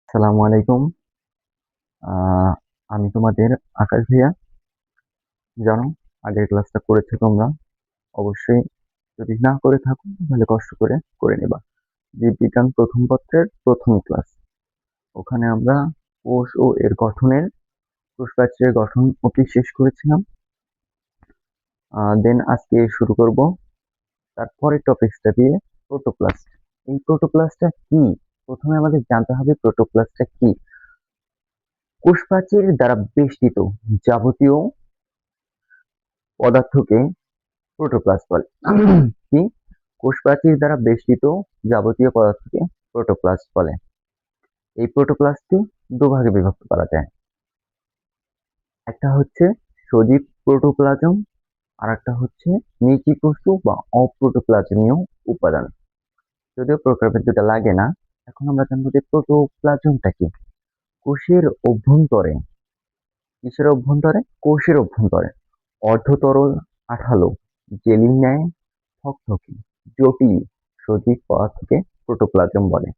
আসসালামু আলাইকুম। আহ, আমি তোমাদের আকাশ ভাইয়া। জানো, আগের ক্লাসটা করেছো তোমরা অবশ্যই। যদি না করে থাকো তাহলে কষ্ট করে করে নিবা। জীববিজ্ঞান প্রথম পত্রের প্রথম ক্লাস, ওখানে আমরা কোষ ও এর গঠনের, কোষ প্রাচীরের গঠন অবধি শেষ করেছিলাম। দেন আজকে শুরু করব তারপরের টপিকসটা দিয়ে, প্রোটোপ্লাস্ট। এই প্রোটোপ্লাস্টটা কি? প্রথমে আমাদের জানতে হবে প্রোটোপ্লাস্টটা কি। কোষ প্রাচীর দ্বারা বেষ্টিত যাবতীয় পদার্থকে প্রোটোপ্লাস্ট বলে। কি? কোষ প্রাচীর দ্বারা বেষ্টিত যাবতীয় পদার্থকে প্রোটোপ্লাস্ট বলে। এই প্রোটোপ্লাস্টকে দুভাগে বিভক্ত করা যায়। একটা হচ্ছে সজীব প্রোটোপ্লাজম, আর একটা হচ্ছে নিচি বা অপ্রোটোপ্লাজমীয় উপাদান। যদিও প্রকারভেদ দুটা লাগে না। এখন আমরা জানবো যে প্রোটোপ্লাজমটা কি। কোষের অভ্যন্তরে, কিসের অভ্যন্তরে? কোষের অভ্যন্তরে অর্ধতরল, আঠালো, জেলির ন্যায় থকথকে, জটিল সজীব পদার্থকে প্রোটোপ্লাজম বলে।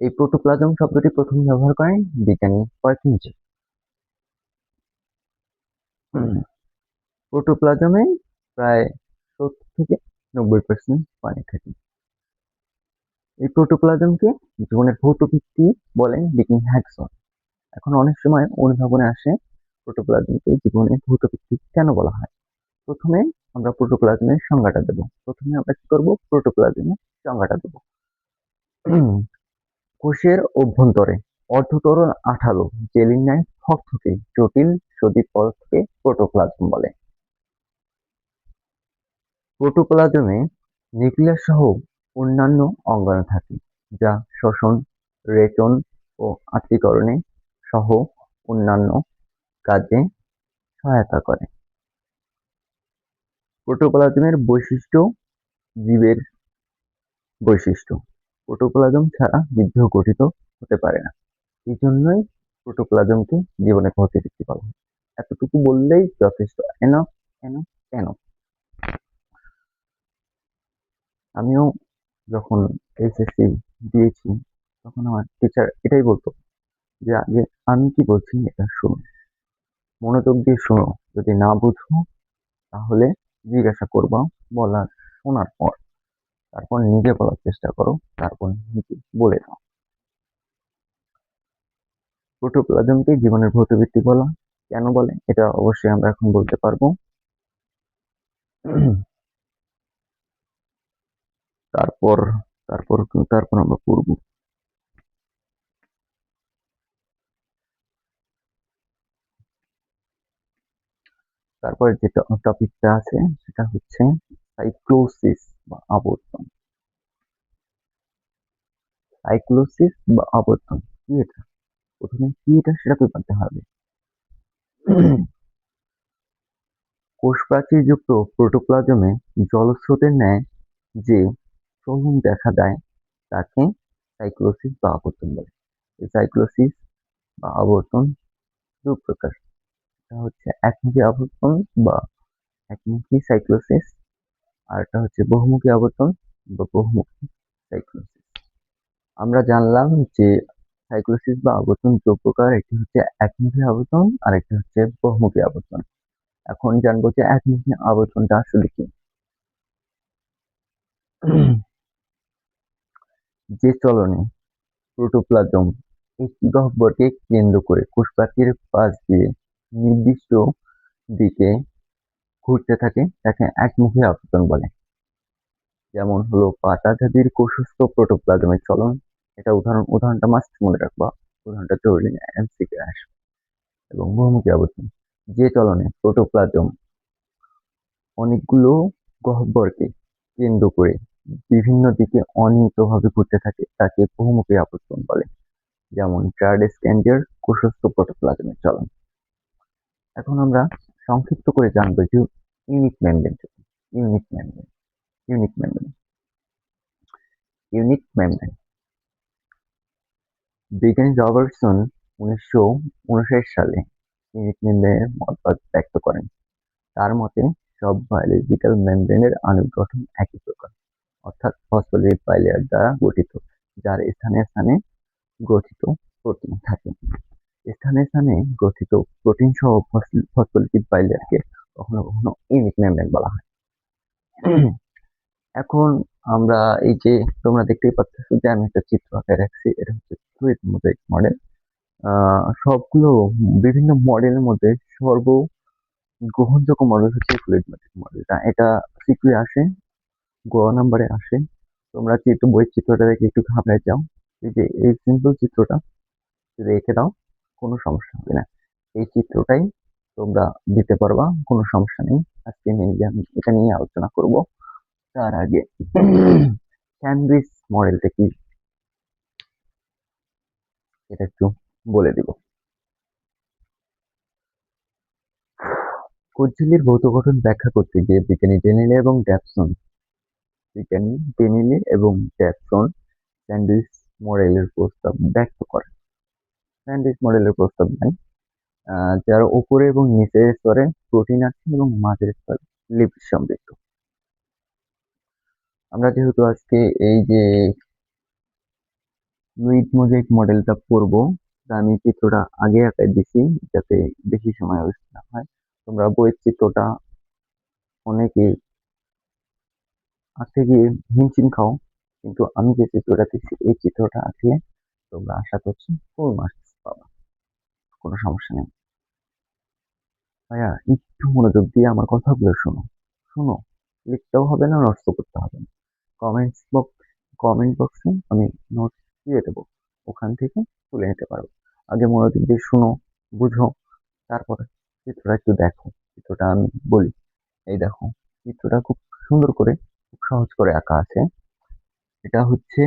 এই প্রোটোপ্লাজম শব্দটি প্রথম ব্যবহার করেন বিজ্ঞানী পার্কিনসন। প্রোটোপ্লাজমে প্রায় 70 থেকে 90% পানি থাকে। এই প্রোটোপ্লাজমকে জীবনের ভৌত ভিত্তি বলেন ডিকিং হ্যাকসন। এখন অনেক সময় অনুধাবনে আসে প্রোটোপ্লাজমকে জীবনের ভৌত ভিত্তি কেন বলা হয়। প্রথমে আমরা প্রোটোপ্লাজমের সংজ্ঞাটা দেব। প্রথমে আমরা কি করব? প্রোটোপ্লাজমের সংজ্ঞাটা দেব। কোষের অভ্যন্তরে অর্ধতরল, আঠালো, জেলির ন্যায় থকথকে, জটিল সজীব পদার্থকে প্রোটোপ্লাজম বলে। প্রোটোপ্লাজমে নিউক্লিয়াস সহ অন্যান্য অঙ্গাণু থাকে, যা শ্বসন, রেচন ও আত্তীকরণে সহ অন্যান্য কাজে সহায়তা করে। প্রোটোপ্লাজমের বৈশিষ্ট্য, জীবের বৈশিষ্ট্য। প্রোটোপ্লাজম ছাড়া জীবদেহ গঠিত হতে পারে না। এই জন্যই প্রোটোপ্লাজমকে জীবনের ভৌত ভিত্তি বলা হয়। এতটুকু বললেই যথেষ্ট। Enough, enough, enough. আমিও যখন এইচএসসি দিয়েছি, তখন আমার টিচার এটাই বলতো যে আগে আমি কি বলছি এটা শোনো, মনোযোগ দিয়ে শোনো। যদি না বুঝো তাহলে জিজ্ঞাসা করবা, বলার শোনার পর তারপর নিজে বলার চেষ্টা করো, তারপর নিজে বলে দাও। প্রোটোপ্লাজমকে জীবনের ভৌত ভিত্তি বলা কেন বলে, এটা অবশ্যই আমরা এখন বলতে পারবো। তারপর তারপর তারপর আমরা পড়ব। তারপরে যে টপিকটা আছে সেটা হচ্ছে সাইক্লোসিস বা আবর্তন। সাইক্লোসিস বা আবর্তন কি এটা? প্রথমে কি এটা সেটা তো জানতে হবে। কোষ প্রাচীরযুক্ত প্রোটোপ্লাজমে জলস্রোতের ন্যায় যে চলন দেখা দেয় তাকে সাইক্লোসিস বা আবর্তন বলে। এই সাইক্লোসিস বা আবর্তন দু প্রকার। এটা হচ্ছে একমুখী আবর্তন বা একমুখী সাইক্লোসিস, আর এটা হচ্ছে বহুমুখী আবর্তন বা বহুমুখী সাইক্লোসিস। আমরা জানলাম যে সাইক্লোসিস বা আবর্তন দু প্রকার, একটি হচ্ছে একমুখী আবর্তন আর একটি হচ্ছে বহুমুখী আবর্তন। এখন জানবো যে একমুখী আবর্তনটা আসলে কি। যে চলনে প্রোটোপ্লাজম একটি গহ্বরকে কেন্দ্র করে কোষপ্রাচীরের পাশ দিয়ে নির্দিষ্ট দিকে ঘুরতে থাকে তাকে একমুখী আবর্তন বলে। যেমন হলো পাতাজাতির কোষস্থ প্রোটোপ্লাজমের চলন। এটা উদাহরণটা মাস্ট মনে রাখবা। উদাহরণটা জরুরি, এমসিকিউ আসবে। এবং বহুমুখী আবর্তন, যে চলনে প্রোটোপ্লাজম অনেকগুলো গহ্বরকে কেন্দ্র করে বিভিন্ন দিকে অনিয়মিতভাবে ঘুরতে থাকে তাকে বহুমুখী আবর্তন বলে। যেমন ট্রাইডেস্কেন্ডিয়ার কোষস্থ প্রোটোপ্লাজমের চলন। এখন আমরা সংক্ষিপ্ত করে জানবো যে unit membrane. Unit membrane, unit membrane, unit membrane. বিজ্ঞানী রবার্টসন 1959 সালে ইউনিট মেমব্রেনের মতবাদ ব্যক্ত করেন। তার মতে সব বায়োলজিক্যাল মেমব্রেনের আণবিক গঠন একই প্রকার, অর্থাৎ ফসফোলিপিড বাইলেয়ার দ্বারা গঠিত, যার স্থানে স্থানে গঠিত প্রোটিন থাকে। স্থানে স্থানে গঠিত প্রোটিন সহ ফসফোলিপিড বাইলেয়ারকে কখনো কখনো ইউনিট মেমব্রেন বলা হয়। এখন আমরা এই যে তোমরা দেখতেই পাচ্ছ যে আমি একটা চিত্র আঁকায় রাখছি, এটা হচ্ছে ফ্লুইড মোজাইক মডেল। সবগুলো বিভিন্ন মডেলের মধ্যে গ্রহণযোগ্য মডেল হচ্ছে ফ্লুইড মোজাইক মডেলটা। এটা সিকিউর আসে, গ নাম্বারে আসে। তোমরা কি একটু বই চিত্রটা দেখে একটু ঘাবড়ে যাও, এই যে এই সিম্পল চিত্রটা যদি এঁকে দাও কোনো সমস্যা হবে না। এই চিত্রটাই তোমরা দিতে পারবা, কোনো সমস্যা নেই। আজকে মেনলি আমি এটা নিয়ে আলোচনা করব। তার আগে স্যান্ডউইচ মডেলটা কি এটা একটু বলে দিব। কোচঝিল্লির ভৌত গঠন ব্যাখ্যা করতে গিয়ে বিজ্ঞানী ডেনিলে এবং ড্যাপসন স্যান্ডউইচ মডেলের প্রস্তাব ব্যক্ত করেন। স্যান্ডউইচ মডেলের প্রস্তাব দেন যার উপরে এবং নিচের স্তরে প্রোটিন আছে এবং মাঝের স্তরে লিপিড সমৃদ্ধ। আমরা যেহেতু আজকে এই যে ফ্লুইড মোজাইক মডেলটা পড়বো, আমি চিত্রটা আগে আঁকাই দিছি যাতে বেশি সময় ওয়েস্ট না হয়। তোমরা বইয়ের চিত্রটা অনেকে আঁকতে গিয়ে হিমশিম খাও, কিন্তু আমি যে চিত্রটা দিচ্ছি এই চিত্রটা আঁকলে তোমরা আশা করছি ফুল মার্কস পাবা, কোনো সমস্যা নেই। ভাইয়া একটু মনোযোগ দিয়ে আমার কথাগুলো শোনো। শোনো, লিখতেও হবে না, নষ্ট করতে হবে না। কমেন্ট বক্সে আমি নোটস দিয়ে দেবো, ওখান থেকে তুলে নিতে পারো। আগে মনোযোগ দিয়ে শুনো, বুঝো, তারপরে চিত্রটা একটু দেখো। চিত্রটা আমি বলি, এই দেখো চিত্রটা খুব সুন্দর করে, খুব সহজ করে আঁকা আছে। এটা হচ্ছে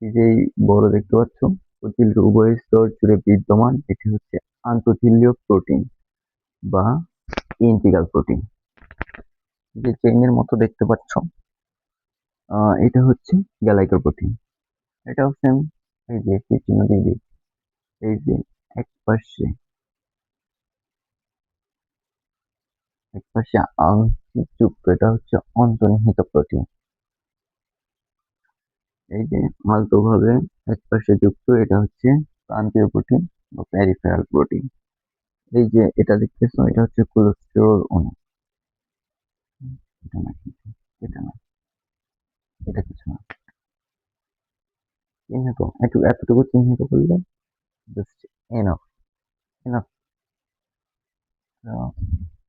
এই যে বড় দেখতে পাচ্ছ, প্রোটিনের উভয় স্তর জুড়ে বিদ্যমান, এটি হচ্ছে আন্তঃঝিল্লীয় প্রোটিন বা ইন্টিগ্রাল প্রোটিন। যে চেইনের মতো দেখতে পাচ্ছ, এটা হচ্ছে গ্যালাইকোপ্রোটিন। এটাও সেম, এই যে একটি চিহ্ন দিয়ে দিই, এই যে এক পাশে আংশিক যুক্ত, এটা হচ্ছে অন্তর্নিহিত প্রোটিন। এই যে আলতো ভাবে এক পাশে যুক্ত, এটা হচ্ছে প্রান্তীয় প্রোটিন বা প্যারিফেরাল প্রোটিন। এই যে এটা দেখতেছো, এটা হচ্ছে কোলেস্টেরল অণু। এটা না, এটা না, এটা কিছু না। চিহ্নিত এতটুকু চিহ্নিত করলে জাস্ট এনাফ। এনাফ।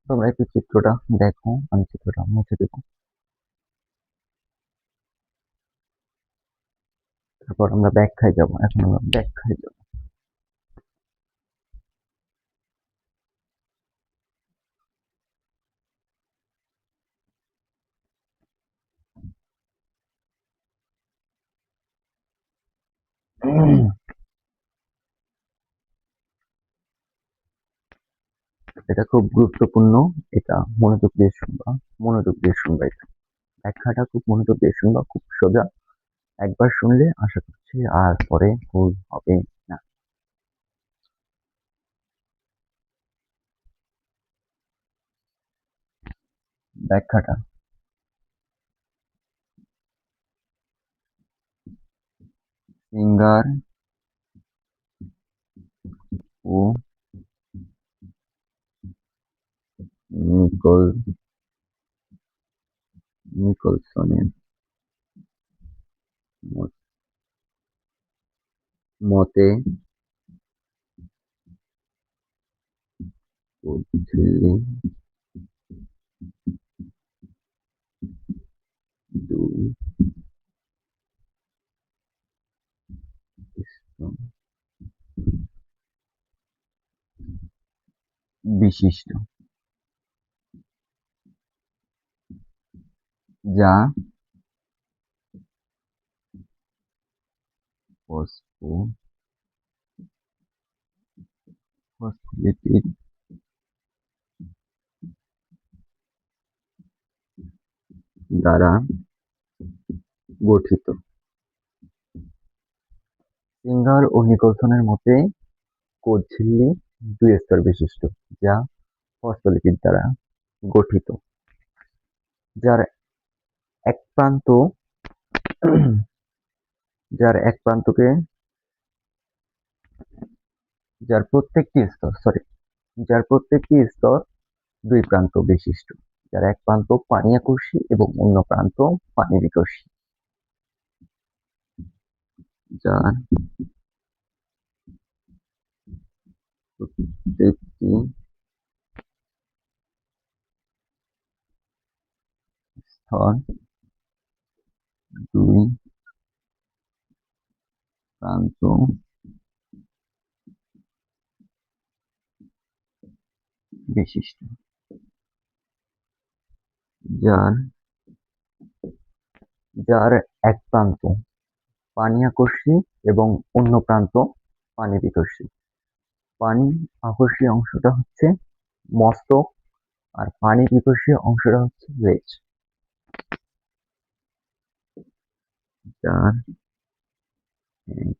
তোমরা একটু চিত্রটা দেখো, আমি চিত্রটা মুছে দেবো, তারপর আমরা ব্যাখ্যায় যাব। এখন আমরা ব্যাখ্যায় যাব। এটা খুব গুরুত্বপূর্ণ, এটা মনোযোগ দিয়ে শুনবা, মনোযোগ দিয়ে শুনবা। এটা ব্যাখ্যাটা খুব মনোযোগ দিয়ে শুনবা, খুব সোজা। একবার শুনলে আশা করছি আর পরে ভুল হবে না। ব্যাখ্যাটা, সিঙ্গার ও নিকোল নিকোলসনের মতে কোচঝিল্লি দুই স্তর বিশিষ্ট, যা ফসফোলিপিড দ্বারা গঠিত। সিঙ্গার ও নিকোলসনের মতে কোচঝিল্লি দুই স্তর বিশিষ্ট, যা ফসফোলিপিড দ্বারা গঠিত, যার এক প্রান্ত যার এক প্রান্তকে যার প্রত্যেকটি স্তর দুই প্রান্ত বিশিষ্ট, যার এক প্রান্ত পানি আকর্ষী এবং অন্য প্রান্ত পানি বিকর্ষী, যার প্রত্যেকটি স্তর দুই প্রান্ত বিশিষ্ট, যার যার এক প্রান্ত পানি আকর্ষী এবং অন্য প্রান্ত পানি বিকর্ষী। পানি আকর্ষী অংশটা হচ্ছে মস্তক আর পানি বিকর্ষী অংশটা হচ্ছে লেজ। যার এক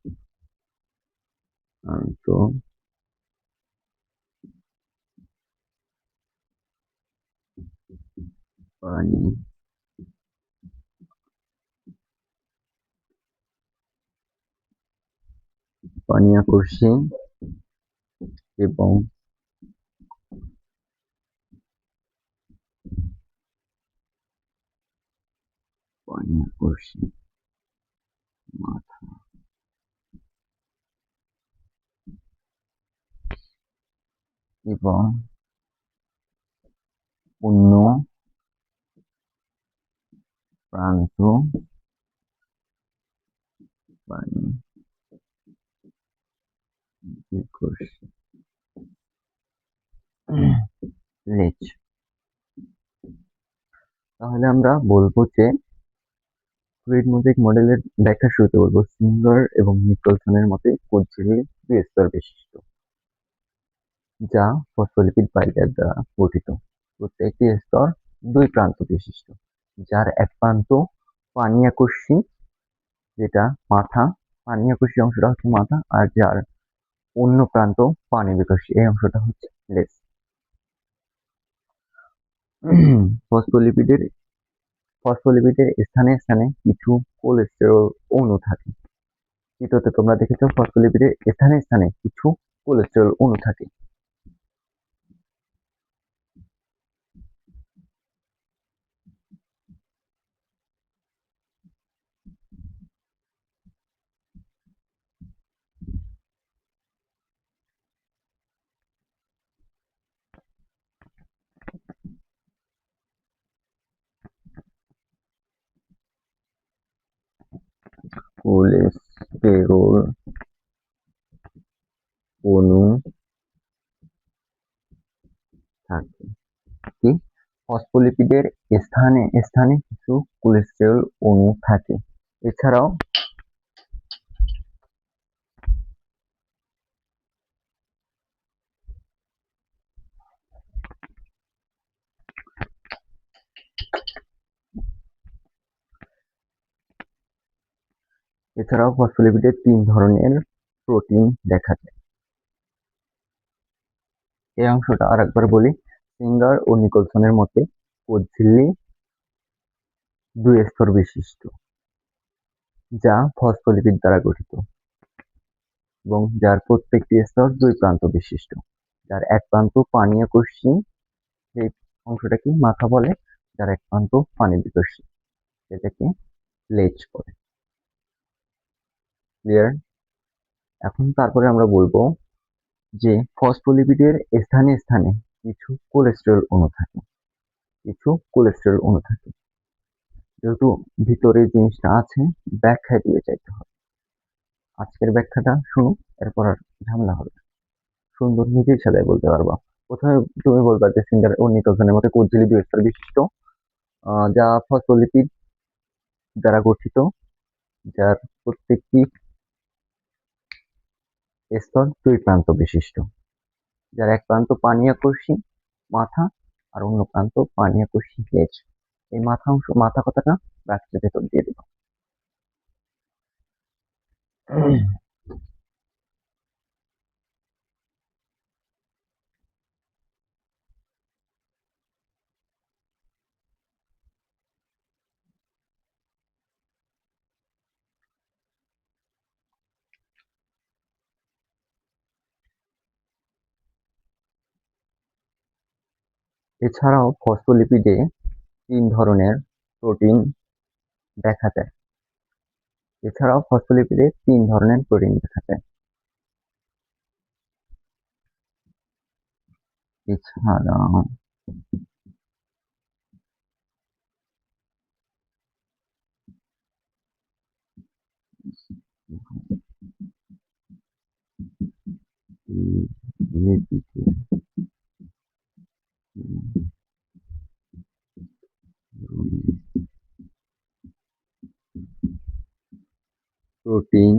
প্রান্ত পানি পানি আকর্ষী এবং পানি আকর্ষী মাথা এবং অন্য প্রান্ত পানি বিকর্ষী লেজ। তাহলে আমরা বলবো যে ফ্লুইড মোজাইক মডেলের ব্যাখ্যা শুরুতে বলবো সিঙ্গার এবং নিকলসনের মতে কোষঝিল্লি দুই স্তর বিশিষ্ট, যা ফসফোলিপিড বাইলেয়ার দ্বারা গঠিত। প্রত্যেকটি স্তর দুই প্রান্ত বিশিষ্ট, যার এক প্রান্ত পানি আকর্ষী, যেটা মাথা, পানি আকর্ষী অংশটা হচ্ছে মাথা, আর যার অন্য প্রান্ত পানি বিকর্ষী, এই অংশটা হচ্ছে লেজ। ফসফোলিপিডের ফসফোলিপিডের স্থানে স্থানে কিছু কোলেস্টেরল অণু থাকে। চিত্রতে তোমরা দেখেছো ফসফোলিপিডের স্থানে স্থানে কিছু কোলেস্টেরল অণু থাকে। কোলেস্টেরল অণু থাকে কি? ফসফোলিপিডের স্থানে স্থানে কিছু কোলেস্টেরল অণু থাকে। এছাড়াও ফসফোলিপিডে 3 ধরনের প্রোটিন দেখা যায়। এই অংশটা আরেকবার বলি, সিঙ্গার ও নিকলসনের মতে কোষঝিল্লি দুই স্তর বিশিষ্ট, যা ফসফোলিপিড দ্বারা গঠিত এবং যার প্রত্যেকটি স্তর দুই প্রান্ত বিশিষ্ট, যার এক প্রান্ত পানি আকর্ষী, সেই অংশটাকে মাথা বলে, যার এক প্রান্ত পানি বিকর্ষী, সেটাকে লেজ বলে। ক্লিয়ার? এখন তারপরে আমরা বলবো যে ফসফোলিপিডের স্থানে স্থানে কিছু কোলেস্টেরল অণু থাকে, যেহেতু ভিতরে জিনিসটা আছে, ব্যাখ্যা দিয়ে যাইতে হবে। আজকের ব্যাখ্যাটা শুনো, এরপর আর ঝামেলা হবে না। সুন্দর নিজের সাজায় বলতে পারবা। প্রথমে তুমি বলবা যে সিঙ্গার ও নিকলসনের মতে কোষঝিল্লি দুই স্তর বিশিষ্ট, যা ফসফোলিপিড দ্বারা গঠিত, যার প্রত্যেকটি স্তর দুই প্রান্ত বিশিষ্ট, যার এক প্রান্ত পানি আকর্ষী মাথা আর অন্য প্রান্ত পানি আকর্ষী লেজ। এই মাথা কথাটা ব্র্যাকেটের ভেতর দিয়ে দিবা। এছাড়াও ফসফোলিপিডে ৩ ধরনের প্রোটিন দেখা যায়। এছাড়াও ফসফোলিপিডে ৩ ধরনের প্রোটিন দেখা যায়। এছাড়াও লিপিডে প্রোটিন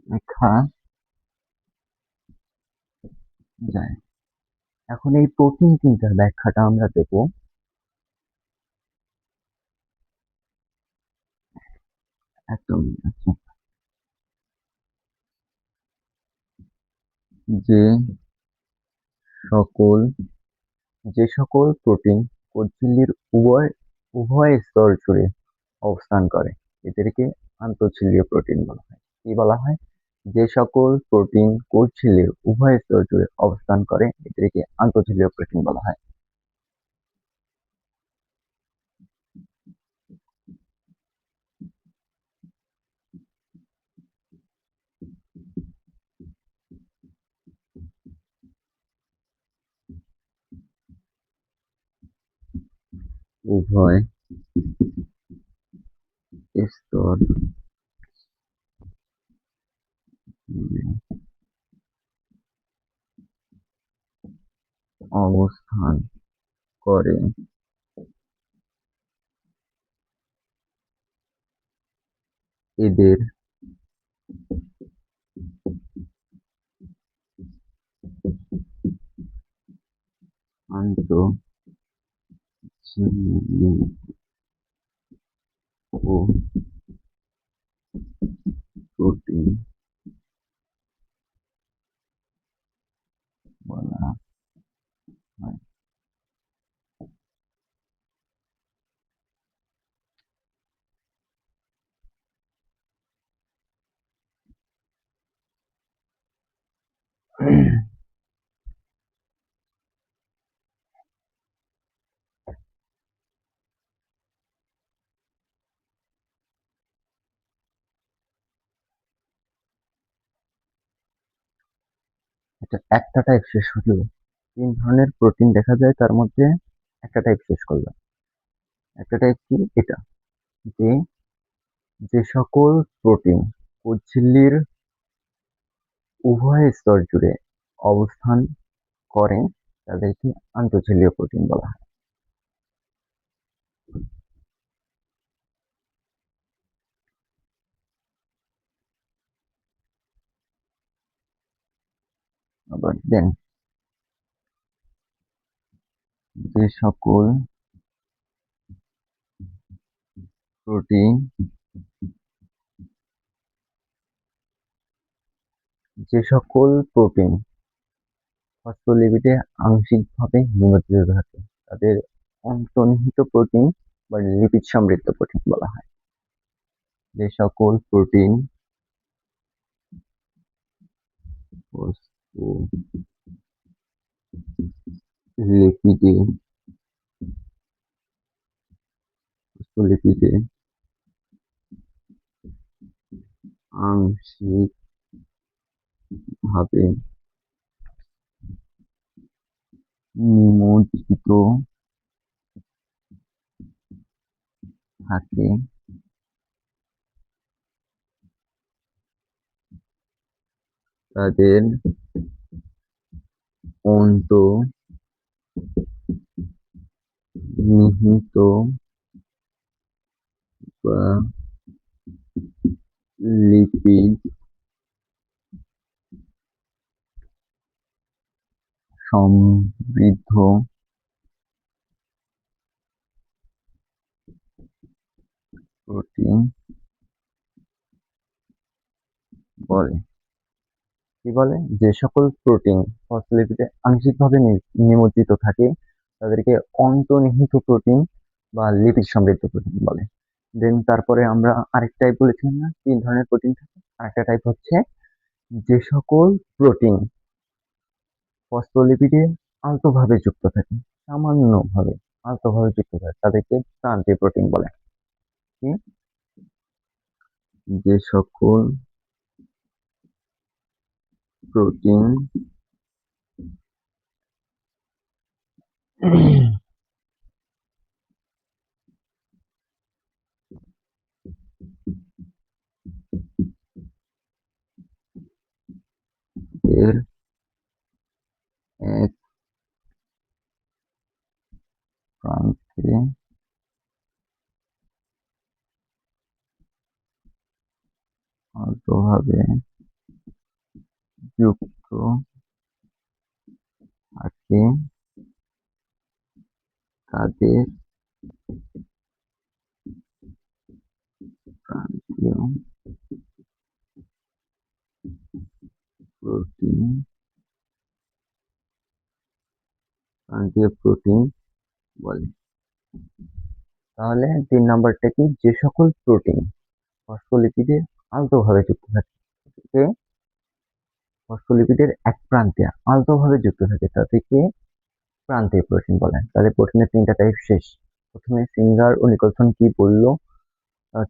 দেখা যায়। এখন এই প্রোটিন তিনটার ব্যাখ্যাটা আমরা দেব। একদম যে সকল যে সকল প্রোটিন কোষঝিল্লির উভয় স্তর জুড়ে অবস্থান করে এদেরকে আন্তঃঝিল্লীয় প্রোটিন বলা হয়। কি বলা হয়? যে সকল প্রোটিন কোষঝিল্লির উভয় স্তর জুড়ে অবস্থান করে এদেরকে আন্তঃঝিল্লীয় প্রোটিন বলা হয়। উভয় স্তর জুড়ে অবস্থান করে এদের আন্তঃঝিল্লীয় প্রোটিন বলা হয়। এটা একটা টাইপ শেষ হলো। ৩ ধরনের প্রোটিন দেখা যায়, তার মধ্যে একটা টাইপ শেষ করলাম। একটা টাইপ কি? এটা যে যে সকল প্রোটিন কোষঝিল্লির উভয় স্তর জুড়ে অবস্থান করে তাদেরকে আন্তঃঝিল্লীয় প্রোটিন বলা হয়। আবার দেন যে সকল প্রোটিন ফসফোলিপিডে আংশিকভাবে নিমজ্জিত থাকে তাদের অন্তর্নিহিত প্রোটিন বা লিপিড সমৃদ্ধ প্রোটিন বলা হয়। যে সকল প্রোটিন ফসফোলিপিডে ফসফোলিপিডে আংশিকভাবে নিমজ্জিত থাকে তাদের অন্তর্নিহিত বা লিপিড সমৃদ্ধ প্রোটিন বলে। কি বলে? যে সকল প্রোটিন ফসফোলিপিডে আংশিকভাবে নিমজ্জিত থাকে তাদেরকে অন্তর্নিহিত প্রোটিন বা লিপিড সমৃদ্ধ প্রোটিন বলে। দেন তারপরে আমরা আরেক টাইপ বলেছিলাম না, 3 ধরনের প্রোটিন থাকে। আরেকটা টাইপ হচ্ছে যে সকল প্রোটিন ফসফোলিপিডে আলতোভাবে যুক্ত থাকে, সামান্যভাবে আলতোভাবে যুক্ত থাকে, তাদেরকে প্রান্তীয় প্রোটিন বলে। কি? যে সকল প্রোটিন এর এক প্রান্তে আলতোভাবে যুক্ত থাকে তাদের প্রান্তীয় প্রোটিন বলে। তাহলে 3 নাম্বারটা কি? যে সকল প্রোটিন ফসফোলিপিডে আলতোভাবে যুক্ত থাকে, তাদেরকে ফসফোলিপিডের এক প্রান্তে আলতোভাবে যুক্ত থাকে, তাদেরকে প্রান্তীয় প্রোটিন বলে। তাহলে প্রোটিনের 3টা টাইপ শেষ। প্রথমে সিঙ্গার ও নিকলসন কি বললো,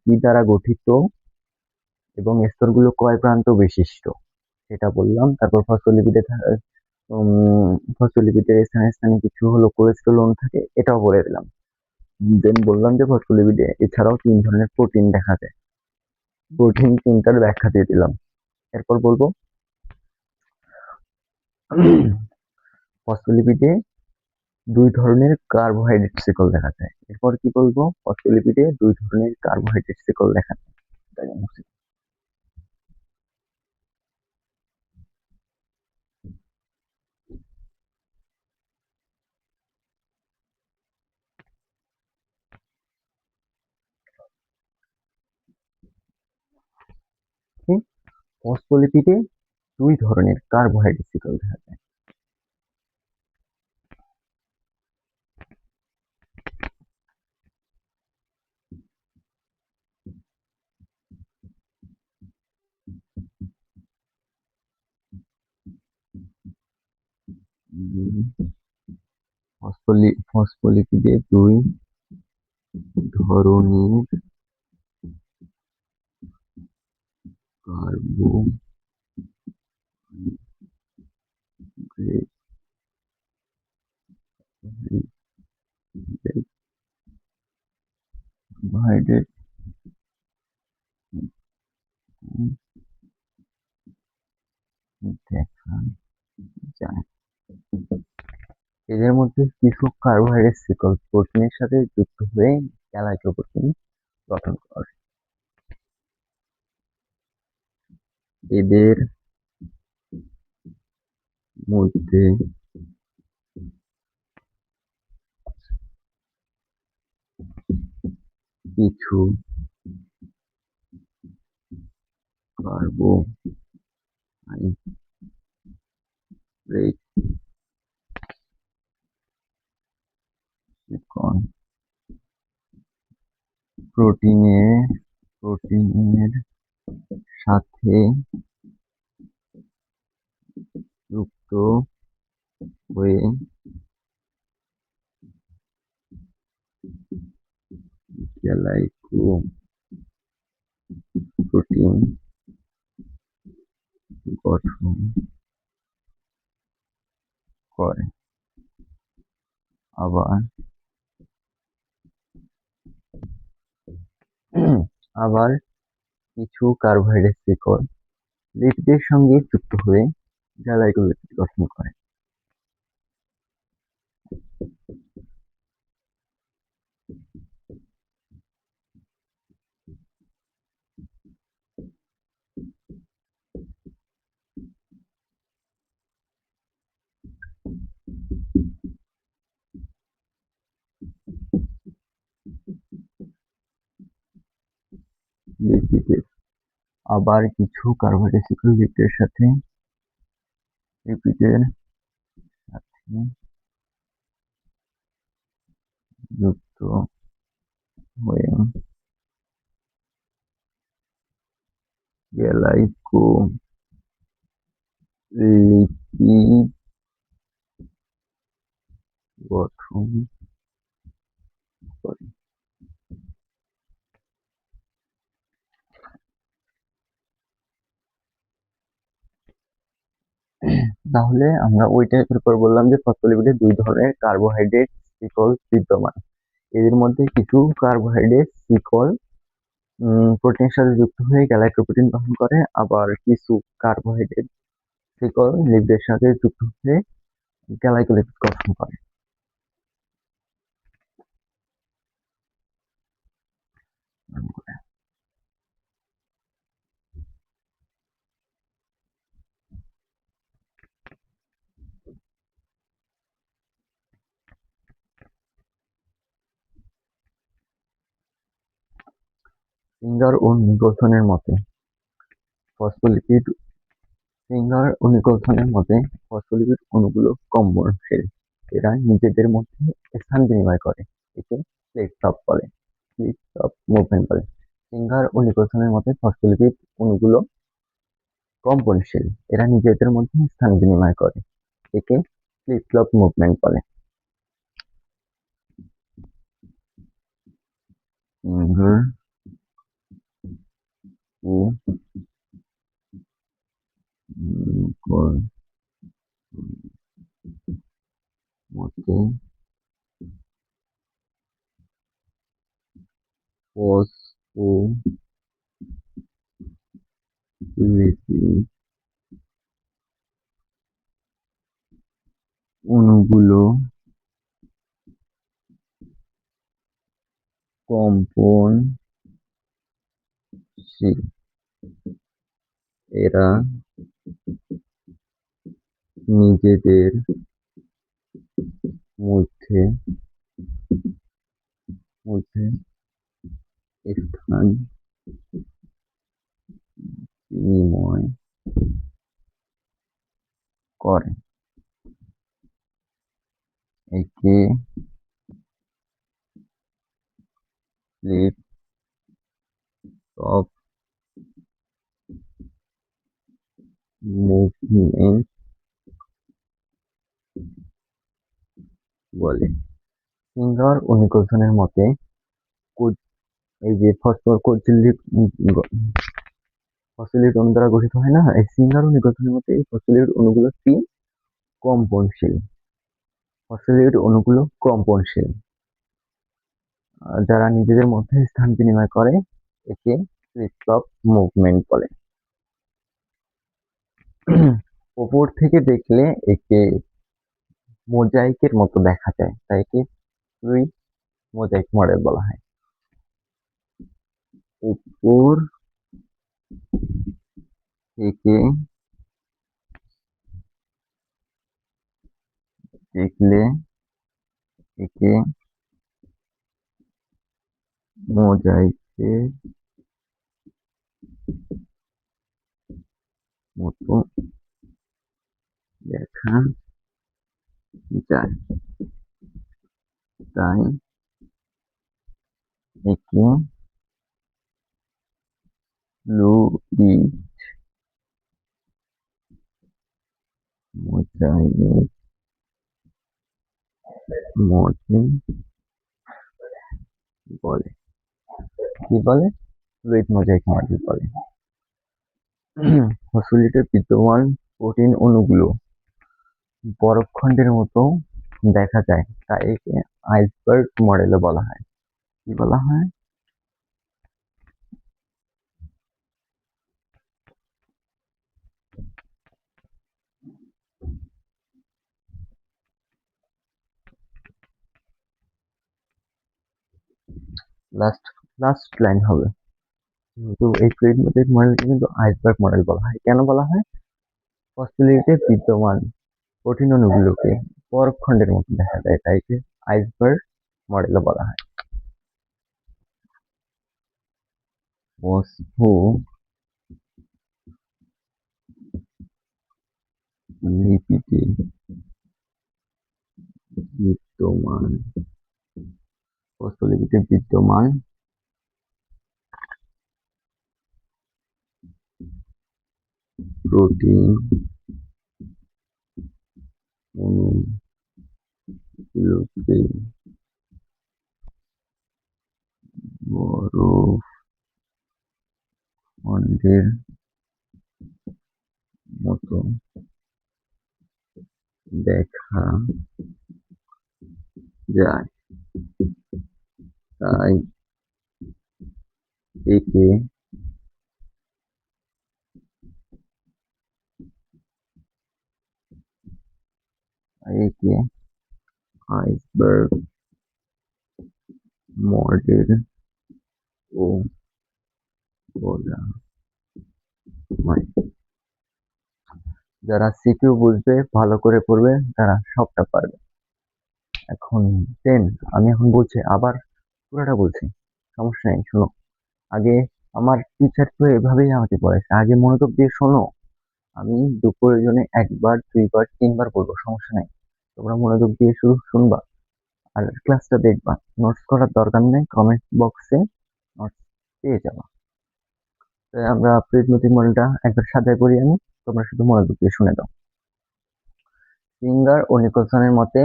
কি দ্বারা গঠিত এবং স্তরগুলো কয় প্রান্ত বিশিষ্ট সেটা বললাম। তারপর ফসফোলিপিডের স্থানে স্থানে কিছু হলো কোলেস্টেরল অণু থাকে, এটাও বলে দিলাম। দেন বললাম যে ফসফোলিপিডে এছাড়াও 3 ধরনের প্রোটিন দেখা যায়। প্রোটিন 3টার ব্যাখ্যা দিয়ে দিলাম। এরপর বলবো ফসফোলিপিডে 2 ধরনের কার্বোহাইড্রেট শিকল দেখা যায়। এরপর কি বলবো? ফসফোলিপিডে 2 ধরনের কার্বোহাইড্রেট শিকল দেখা যায়। ফসফোলিপিডে 2 ধরনের কার্বোহাইড্রেট শিকল দেখা যায়। ফসফোলিপিডে 2 ধরনের কার্বোহাইড্রেট দেখা যায়। এদের মধ্যে কিছু কার্বোহাইড্রেট শিকল প্রোটিনের সাথে যুক্ত হয়ে গ্লাইকোপ্রোটিন গঠন করে। এদের মধ্যে কিছু কার্বোহাইড্রেট শিকল প্রোটিনের সাথে যুক্ত হয়ে গ্লাইকোপ্রোটিন গঠন করে। আবার আবার কিছু কার্বোহাইড্রেট শিকল লিপিডের সঙ্গে যুক্ত হয়ে গ্লাইকোলিপিড গঠন করে। লিপিডের আবার কিছু কার্বোহাইড্রেট শিকল লিপিডের সাথে যুক্ত হয়ে লিপিড গঠন করে। তাহলে আমরা ওই টাইপের পর বললাম যে ফসফোলিপিডে দুই ধরনের কার্বোহাইড্রেট শিকল বিদ্যমান। এদের মধ্যে কিছু কার্বোহাইড্রেট শিকল প্রোটিনের সাথে যুক্ত হয়ে গ্লাইকোপ্রোটিন গঠন করে, আবার কিছু কার্বোহাইড্রেট শিকল লিপিডের সাথে যুক্ত হয়ে গ্লাইকোলিপিড গঠন করে। সিঙ্গার ও নিকলসনের মতে ফসফোলিপিড সিঙ্গার ও নিকলসনের মতে ফসফোলিপিড অণুগুলো কম্পনশীল। এরা নিজেদের মধ্যে স্থান বিনিময় করে, একে প্লেটফ্লপ বলে, প্লেটফ্লপ মুভমেন্ট বলে। সিঙ্গার ও নিকলসনের মতে ফসফোলিপিড অণুগুলো কম্পনশীল, এরা নিজেদের মধ্যে স্থান বিনিময় করে, একে ফ্লিপ-ফ্লপ মুভমেন্ট বলে। সিঙ্গার ও নিকলসনের মতে ফসফোলিপিড অণুগুলো কম্পনশীল, এরা নিজেদের মধ্যে স্থান বিনিময় করে, একে প্লেটফ্লপ মুভমেন্ট বলে। সিঙ্গার ও নিকলসনের মতে এই যে ফসফোলিপিড অণু দ্বারা গঠিত হয় না, এই সিঙ্গার ও নিকলসনের মতে এই ফসফোলিপিড অণুগুলো কি কম্পনশীল। ফসফোলিপিড অণুগুলো কম্পনশীল, যারা নিজেদের মধ্যে স্থান বিনিময় করে, একে প্লেটফ্লপ মুভমেন্ট বলে। উপর থেকে দেখলে একে মোজাইকের মতো দেখা যায়, তাই একে ফ্লুইড মোজাইক মডেল বলা হয়। উপর থেকে দেখলে একে মোজাইকের মতো দেখা যায়, তাই একে ফ্লুইড মোজাইক মডেল বলে। কি বলে? ফ্লুইড মোজাইক মডেল বলে। ফসফোলিপিডে বিদ্যমান প্রোটিন অণুগুলো বরফখণ্ডের মতো দেখা যায়, তাই একে আইসবার্গ মডেলও বলা হয়। কি বলা হয়? লাস্ট লাইন হবে, কিন্তু এই ফ্লুইড মোজাইক মডেলকে কিন্তু আইসবার্গ মডেল বলা হয়। কেন বলা হয়? ফসফোলিপিডে বিদ্যমান কঠিন অণুগুলোকে বরফখণ্ডের মতো দেখা যায়, তাই একে আইসবার্গ মডেলও বলা হয়। ফসফোলিপিডে বিদ্যমান প্রোটিন গুলোকে বরফ খন্ডের মতো দেখা যায়, তাই একে একে আইসবার্গ মডেল ও বলা হয়। যারা সিকিউ বুঝবে, ভালো করে পড়বে, তারা সবটা পারবে। এখন 10 আমি এখন বলছি, আবার পুরোটা বলছি, সমস্যা নেই, শোনো। আগে আমার টিচার তো এভাবেই আমাকে পড়াইছে, আগে মনোযোগ দিয়ে শোনো। আমি প্রয়োজনে একবার, দুইবার, তিনবার বলবো, সমস্যা নেই। তোমরা মনোযোগ দিয়ে শুধু শুনবা আর ক্লাসটা দেখবা। নোটস করার দরকার নেই, কমেন্ট বক্সে নোটস পেয়ে যাবা। তাই আমরা প্রিজমেটিক মডেলটা একবার সাজায় পড়ি আমি, তোমরা শুধু মনোযোগ দিয়ে শুনে দাও। সিঙ্গার ও নিকলসনের মতে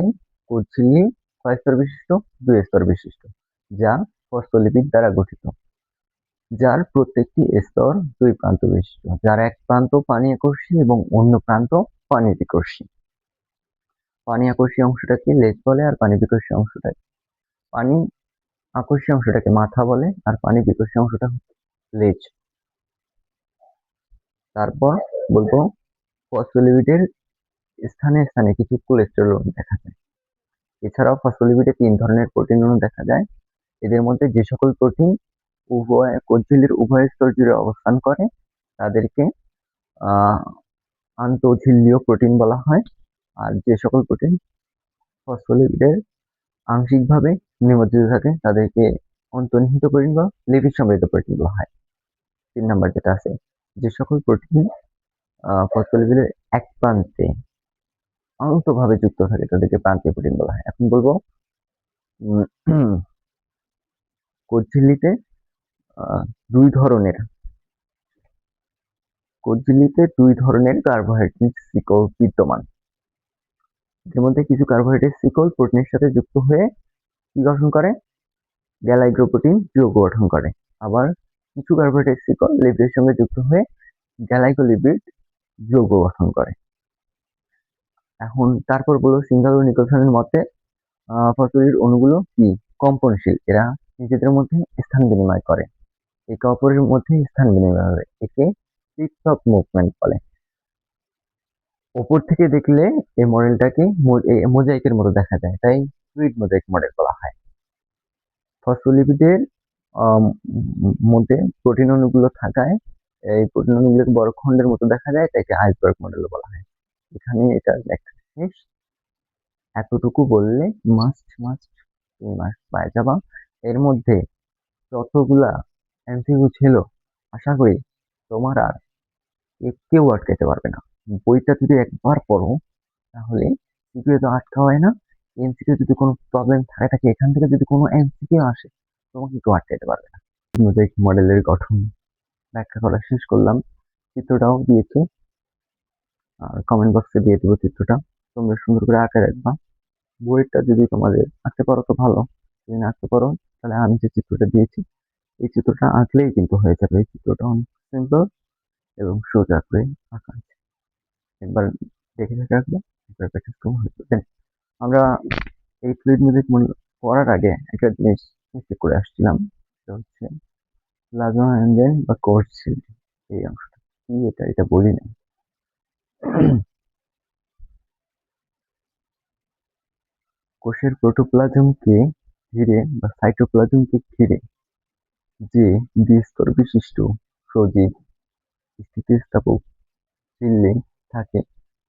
কোড ঝিল্লি 6 স্তর বিশিষ্ট, 2 স্তর বিশিষ্ট, যা ফসফোলিপিড দ্বারা গঠিত, যার প্রত্যেকটি স্তর 2 প্রান্ত বিশিষ্ট, যার এক প্রান্ত পানি আকর্ষী এবং অন্য প্রান্ত পানি বিকর্ষী। পানি আকর্ষী অংশটাকে লেজ বলে আর পানি বিকর্ষী অংশটাকে পানি আকর্ষী অংশটাকে মাথা বলে আর পানি বিকর্ষী অংশটা লেজ। তারপর বলবো ফসফোলিপিডের স্থানে স্থানে কিছু কোলেস্টেরল অণু দেখা যায়। এছাড়াও ফসফোলিপিডে 3 ধরনের প্রোটিন অণু দেখা যায়। এদের মধ্যে যে সকল প্রোটিন কোষঝিল্লির উভয় স্তর জুড়ে অবস্থান করে তাদেরকে আন্তঃঝিল্লীয় প্রোটিন বলা হয়। আর যে সকল প্রোটিন ফসফোলিপিডের আংশিকভাবে নিমজ্জিত থাকে তাদেরকে অন্তর্নিহিত প্রোটিন বা লিপিড সমৃদ্ধ প্রোটিন বলা হয়। 3 নাম্বার যেটা আছে, যে সকল প্রোটিন ফসফোলিপিডের এক প্রান্তে আন্তঃভাবে যুক্ত থাকে তাদেরকে প্রান্তীয় প্রোটিন বলা হয়। এখন বলবো কোষঝিল্লিতে দুই ধরনের কার্বোহাইড্রেট শিকল বিদ্যমান। এর মধ্যে কিছু কার্বোহাইড্রেট শিকল প্রোটিনের সাথে যুক্ত হয়ে কি গঠন করে? গ্যালাইকোপ্রোটিন যৌগ গঠন করে। আবার কিছু কার্বোহাইড্রেট শিকল লিপিডের সঙ্গে যুক্ত হয়ে গ্যালাইকোলিপিড যৌগ গঠন করে। এখন তারপর বলবো সিঙ্গার ও নিকলসনের মতে ফসফরিক অণুগুলো কি কম্পনশীল, এরা নিজেদের মধ্যে স্থান বিনিময় করে, একে অপরের মধ্যে স্থান বিনিময় করে, একে ফ্লিপস অফ মুভমেন্ট বলে। ওপর থেকে দেখলে এই মডেলটাকে মোজাইকের মতো দেখা যায়, তাই ফ্লুইড মোজাইক মডেল বলা হয়। ফসফোলিপিডের মধ্যে প্রোটিন অণুগুলো থাকায় এই প্রোটিন অণুগুলোকে বড় খন্ডের মতো দেখা যায়, তাইকে আইসবার্গ মডেল বলা হয়। এখানে এটা লেখা শেষ। এতটুকু বললে তুমি মাস্ট পায়ে যাবা। এর মধ্যে যতগুলা এমসিকিউ ছিল, আশা করি তোমার আর কেউ আটকাতে পারবে না। বইটা যদি একবার পড়ো তাহলে সিকিউ তো আটকা হয় না। এমসিকিউ যদি কোনো প্রবলেম থাকে এখান থেকে যদি কোনো এমসিকিউ আসে, তোমাকে কেউ আটকাতে পারবে না। মোজাইক মডেলের গঠন ব্যাখ্যা করা শেষ করলাম। চিত্রটাও দিয়েছে, আর কমেন্ট বক্সে দিয়ে দেবো চিত্রটা, তোমরা সুন্দর করে আঁকে রাখবা। বইটা যদি তোমাদের আঁকতে পারো তো ভালো, যদি না আঁকতে পারো তাহলে আমি যে চিত্রটা দিয়েছি এই চিত্রটা আঁকলেই কিন্তু হয়ে যাবে। এই চিত্রটা অনেক সিম্পল এবং সোজা করে আঁকা আছে, একবার দেখে দেখে আঁকবো, একবার প্র্যাকটিস করবো, হয়ে যাবে। আমরা এই ফ্লুইড মিউজিক পড়ার আগে একটা জিনিস মিস্টেক করে আসছিলাম, সেটা হচ্ছে প্লাজমা মেমব্রেন বা কোষ ঝিল্লি, এই অংশটা কি এটা বলি না। কোষের প্রোটোপ্লাজমকে ঘিরে বা সাইটোপ্লাজমকে ঘিরে যে দ্বিস্তর বিশিষ্ট সজীব স্থিতিস্থাপক ঝিল্লি থাকে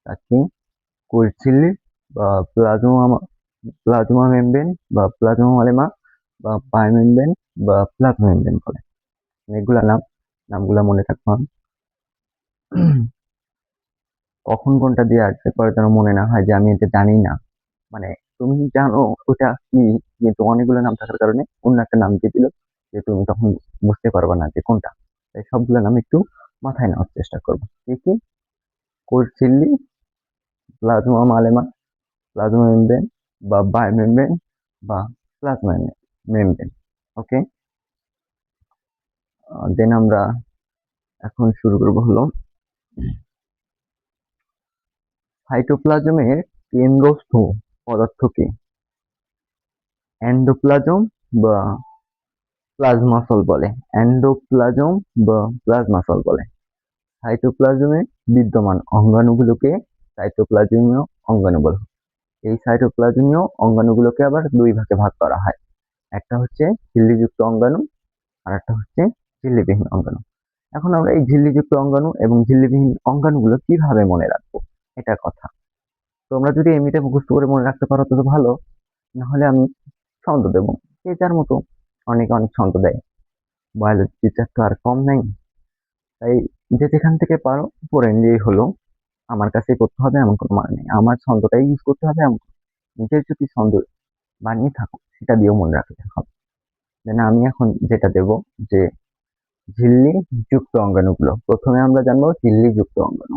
তাকে কোষ ঝিল্লি বা প্লাজমা মেমব্রেন বা প্লাজমা মালেমা বা বায়োমেমব্রেন বা প্লাজমা মেমব্রেন বলে। এগুলা নামগুলা মনে রাখবা। কখন কোনটা দিয়ে আসবে পরে যেন মনে না হয় যে আমি এটা জানি না। মানে তুমি জানো ওটা কি, কিন্তু অনেকগুলো নাম থাকার কারণে অন্য একটা নাম দিয়ে দিল, যে তুমি তখন বুঝতে পারবে না যে কোনটা। তাই সবগুলো নাম একটু মাথায় নেওয়ার চেষ্টা করবো। কি কি? কোষ ঝিল্লি, প্লাজমা মালেমা, প্লাজমা মেমব্রেন বা বায়োমেমব্রেন বা প্লাজমা মেমব্রেন। ওকে, দেন আমরা এখন শুরু করবো হলো সাইটোপ্লাজমের কেন্দ্রস্থ পদার্থকে এন্ডোপ্লাজম বা প্লাজমাসল বলে। এন্ডোপ্লাজম বা প্লাজমাসল বলে। সাইটোপ্লাজমে বিদ্যমান অঙ্গাণুগুলোকে সাইটোপ্লাজমীয় অঙ্গাণু বলে। এই সাইটোপ্লাজমীয় অঙ্গাণুগুলোকে আবার দুই ভাগে ভাগ করা হয়। একটা হচ্ছে ঝিল্লিযুক্ত অঙ্গাণু আর একটা হচ্ছে ঝিল্লিবিহীন অঙ্গাণু। এখন আমরা এই ঝিল্লিযুক্ত অঙ্গাণু এবং ঝিল্লিবিহীন অঙ্গাণুগুলো কিভাবে মনে রাখবো, এটা কথা। তোমরা যদি এমনিতে মুখস্থ করে মনে রাখতে পারো তো ভালো, না হলে আমি ছন্দ দেবো। যে যার মতো অনেকে অনেক ছন্দ দেয়, বায়োলজি টিচার তো আর কম নাই। তাই যে যেখান থেকে পারো পড়ে নিলেই হলো। আমার কাছেই পড়তে হবে এমন কোনো মানে নেই, আমার ছন্দটাই ইউজ করতে হবে এমন। নিজের যদি ছন্দ বানিয়ে থাকো সেটা দিয়েও মনে রাখতে হবে। দেন আমি এখন যেটা দেব যে ঝিল্লি যুক্ত অঙ্গাণুগুলো। প্রথমে আমরা জানবো ঝিল্লি যুক্ত অঙ্গাণু।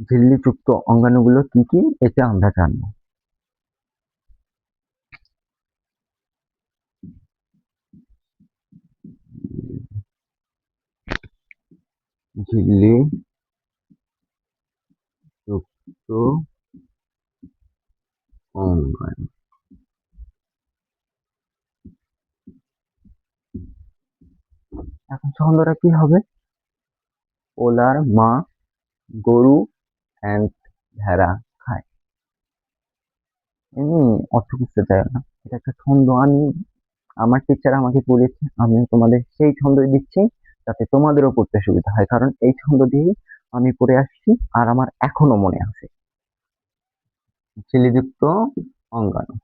ঝিল্লি যুক্ত অঙ্গাণুগুলো কি কি এটা আমরা জানবো। ঝিল্লি যুক্ত অঙ্গাণু, এখন ছন্দটা কি হবে? ওলার মা গরু অ্যান্ড ভেড়া খায়। এমনি অর্থ বুঝতে চাই না, এটা একটা ছন্দ। আমি আমার টিচার আমাকে পড়িয়েছে, আমি তোমাদের সেই ছন্দই দিচ্ছি যাতে তোমাদেরও পড়তে সুবিধা হয়, কারণ এই ছন্দ দিয়ে আমি পড়ে আসছি আর আমার এখনো মনে আছে। ঝিল্লিযুক্ত অঙ্গাণু,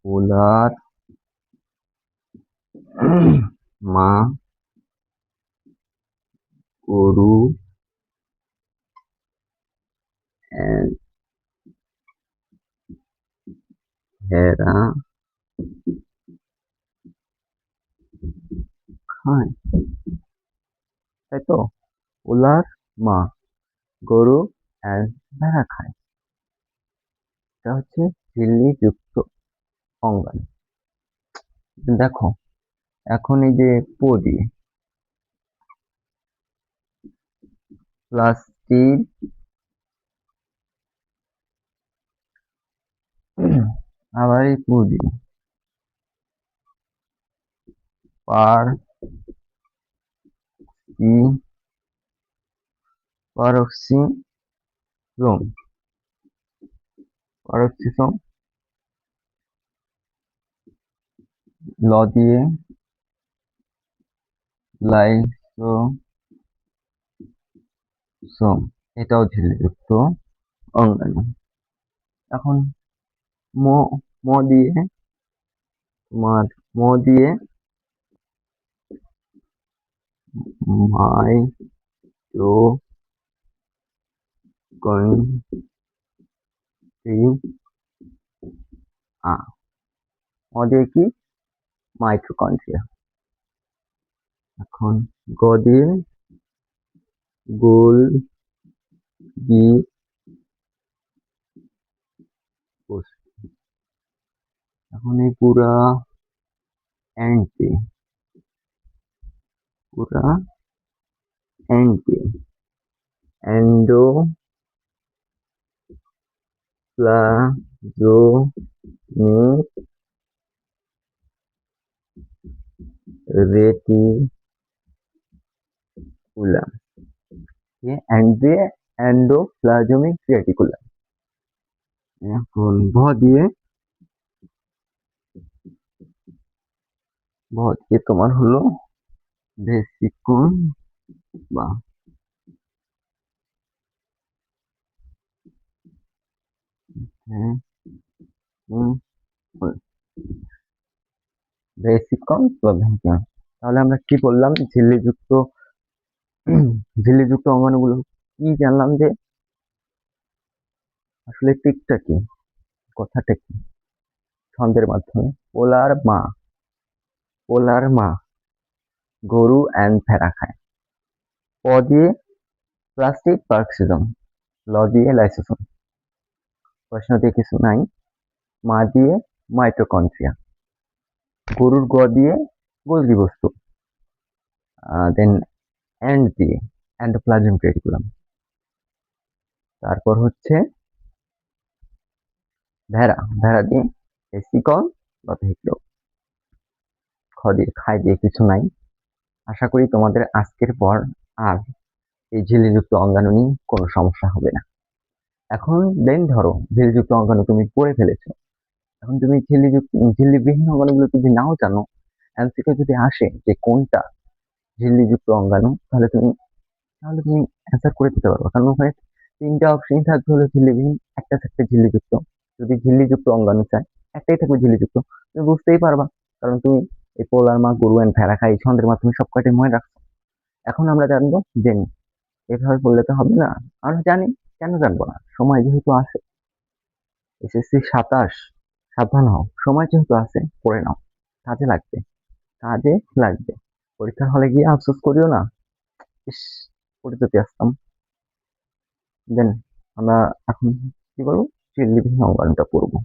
ওলার মা গরু and ভেড়া খায়, তাই তো? ওলার মা গরু and ভেড়া খায়, এটা হচ্ছে ঝিল্লিযুক্ত অঙ্গাণু। দেখো এখন এই যে পদি প্লাস্টিক আবার এই পদি পার ই পারক্সিজোম, পারক্সিজোম ল দিয়ে লাইসোসোম, এটাও ঝিল্লিযুক্ত অঙ্গাণু। এখন ম ম দিয়ে তোমার ম দিয়ে মাইটোকন্ড্রিয়া, ম দিয়ে কি? মাইটোকন্ড্রিয়া। এখন গ দিয়ে গোলগি কোষ। এখন এই অ্যান্টি পুরা anti endoplasmic reticulum, endoplasmic reticulum. এখন ভ দিয়ে তোমার হলো ভেসিকন বা ভেসিকন বা ভেসিকন। তাহলে আমরা কি বললাম? ঝিল্লিযুক্ত অঙ্গাণুগুলো কি জানলাম যে আসলে টিকটা কি, কথাটা কি? ছন্দের মাধ্যমে। পোলার মা গরু অ্যান্ড ভেড়া খায়। প দিয়ে প্লাস্টিক পার্কসিজম, ল দিয়ে লাইসোসোম, প্রশ্ন দিয়ে কিছু নাই। মা দিয়ে মাইটোকন্ড্রিয়া, গরুর গ দিয়ে গোলজি বস্তু, দেন অ্যান্ড দিয়ে এন্ডোপ্লাজমিক রেটিকুলাম। তারপর হচ্ছে ভেড়া দিয়ে ভেসিকল ভেহিক্যাল। খ দিয়ে খায় দিয়ে কিছু নাই। আশা করি তোমাদের আজকের পর আর এই ঝিল্লিযুক্ত অঙ্গাণু নিয়ে কোনো সমস্যা হবে না। এখন দেন ধরো ঝিল্লিযুক্ত অঙ্গাণু তুমি পড়ে ফেলেছো, এখন তুমি ঝিল্লিবিহীন অঙ্গাণুগুলো যদি নাও জানো, এমসিকিউ যদি আসে যে কোনটা ঝিল্লিযুক্ত অঙ্গাণু, তাহলে তুমি অ্যান্সার করে দিতে পারবো, কারণ ওখানে 3টা অপশনই থাকবে হলো ঝিল্লিবিহীন, একটা থাকবে ঝিল্লিযুক্ত। যদি ঝিল্লিযুক্ত অঙ্গাণু চাই, একটাই থাকবে ঝিল্লিযুক্ত। তুমি বুঝতেই পারবা, কারণ তুমি এই পোলার মা গরু অ্যান্ড ভেড়া খাই ছন্দের মাধ্যমে সব কয়টাই মনে রাখছো। এখন আমরা জানবো জেনি, এভাবে বললে তো হবে না। আমরা জানি, কেন জানবো না, সময় যেহেতু আছে। এসএসসি 27, সাবধান হও, সময় যেহেতু আছে পড়ে নাও, কাজে লাগবে, কাজে লাগবে। পরীক্ষার হলে গিয়ে আফসোস করিও না, ইস পড়ে যদি আসতাম। দেন আমরা এখন কি করবো, ঝিল্লিবিহীন অঙ্গাণুটা পড়বো।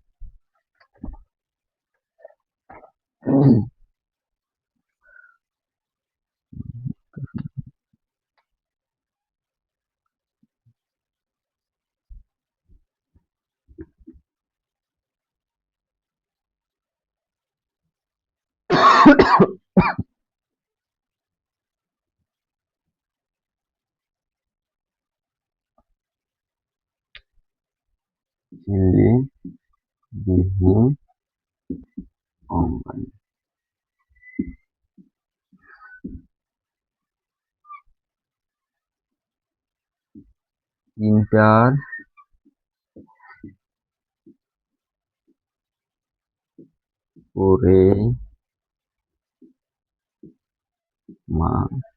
ঝিল্লিবিহীন অঙ্গাণু, ইন্টার করে মাসে,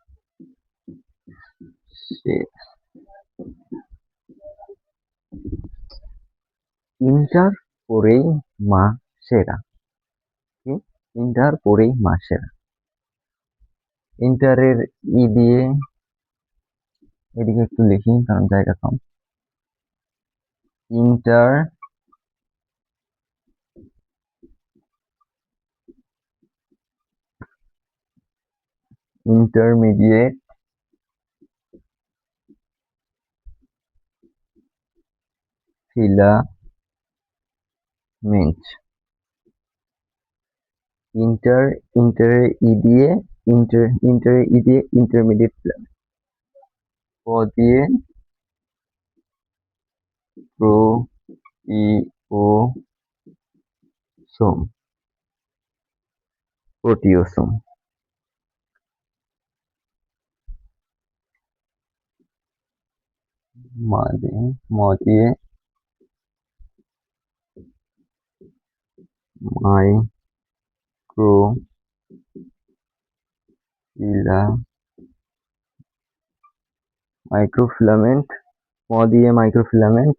ইন্টার পরেই মা সেরা। কি? ইন্টার পরেই মা সেরা। ইন্টারের ই দিয়ে এদিকে একটু লিখি, কারণ জায়গা কম। Inter intermediate filament. ইন্টারে ই দিয়ে ইন্টারমিডিয়েট ফিলামেন্ট। প দিয়ে প্রোটিওসোম। ম দিয়ে মাইক্রোফিলামেন্ট, ম দিয়ে মাইক্রোফিলামেন্ট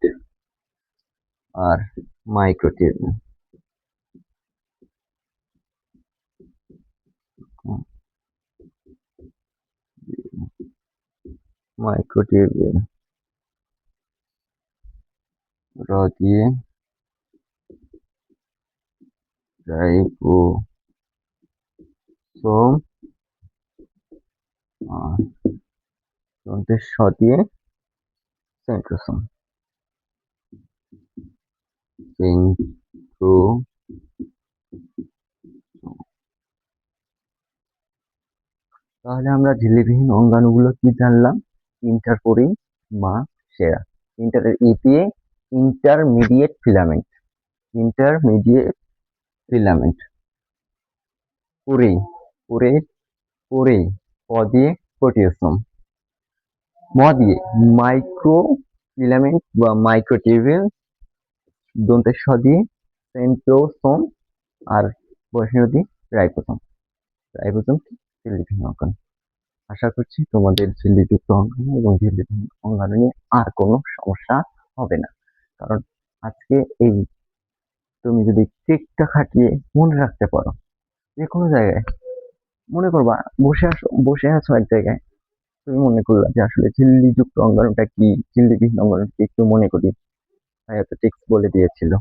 আর মাইক্রোটিউবিউল। মাইক্রোটিউবিউল। র দিয়ে রাইবোসোম আর দন্তের স দিয়ে সেন্ট্রোসোম। তাহলে আমরা ঝিল্লিবিহীন অঙ্গাণুগুলো কি জানলাম? ইন্টার পরেই মা সেরা। ইন্টারের ই দিয়ে ইন্টারমিডিয়েট ফিলামেন্ট, ইন্টারমিডিয়েট ফিলামেন্ট। পরেই পরে পরেই প দিয়ে প্রোটিওসোম। ম দিয়ে মাইক্রো ফিলামেন্ট বা মাইক্রোটিউবিউল। দন্তের স দিয়ে সেন্ট্রোসোম আর বয়সীয় দিয়ে রাইবোসোম। রাইবোসোম ঝিল্লিবিহীন অঙ্গাণু। আশা করছি তোমাদের ঝিল্লিযুক্ত অঙ্গাণু এবং ঝিল্লিবিহীন অঙ্গাণু নিয়ে আর কোনো সমস্যা হবে না, কারণ আজকে এই তুমি যদি ট্রিকটা খাটিয়ে মনে রাখতে পারো, যে কোনো জায়গায় মনে করবা, বসে আছো এক জায়গায়, তুমি মনে করলা যে আসলে ঝিল্লি যুক্ত অঙ্গাণুটা কি, ঝিল্লি বিহীন অঙ্গাণুটা কি, একটু মনে করি, ভাইয়া তো ট্রিক্স বলে দিয়েছিল।